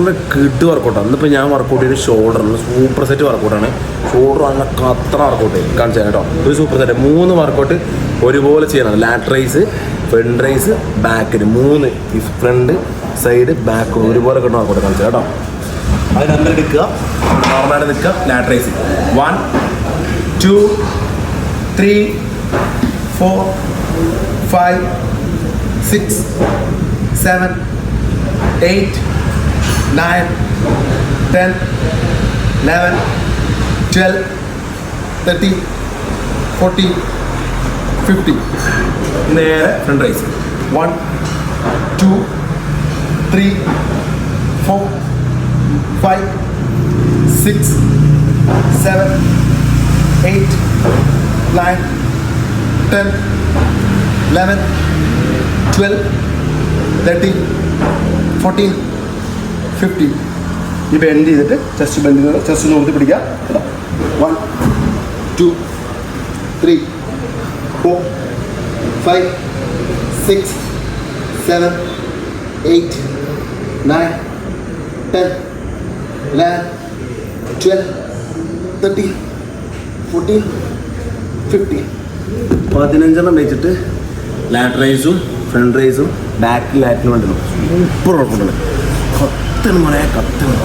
നല്ല കിഡ് വർക്കൗട്ടാണ്. ഇന്നിപ്പോൾ ഞാൻ വർക്കൗട്ട് ചെയ്ത് ഷോൾഡറിന് സൂപ്പർ സെറ്റ് വർക്കൗട്ടാണ്. ഷോൾഡർ നല്ല കത്ര വർക്കൗട്ട് കാണിച്ചു കേട്ടോ. ഒരു സൂപ്പർ സെറ്റ് 3 വർക്കൗട്ട് ഒരുപോലെ ചെയ്യണം. ലാറ്റ് റൈസ്, ഫ്രണ്ട് റൈസ്, ബാക്കിന് 3 ഈ ഫ്രണ്ട് സൈഡ് ബാക്ക് ഒരുപോലെ കിട്ടുന്ന വർക്കൗട്ട് കാണിച്ചു കേട്ടോ. അത് നമ്പർ എടുക്കുക, നോർമലായിട്ട് നിൽക്കുക. ലാറ്റ് റൈസ് 1 2 3 4 5 6 7 8 9 10 11 12 13 14 15. നേരെ ഫ്രണ്ട് റൈസ് 1 2 3 4 5 6 7 8 9 10 11 12 13 14 15. ഈ ബെൻഡ് ചെയ്തിട്ട് ചെസ്റ്റ് ബെൻഡ് ചെയ്ത് ചെസ്റ്റ് നോക്കി പിടിക്കുക. 1 2 3 4 5 6 7 8 9 10 11 12 13 14 15. 15 വെച്ചിട്ട് ലാറ്റ് റൈസും ഫ്രണ്ട് റൈസും ബാക്ക് ലാറ്റിനും വേണ്ടല്ലോ. സൂപ്പർ ഉറപ്പുണ്ട്. കത്തണം മോനെ, കത്തണം.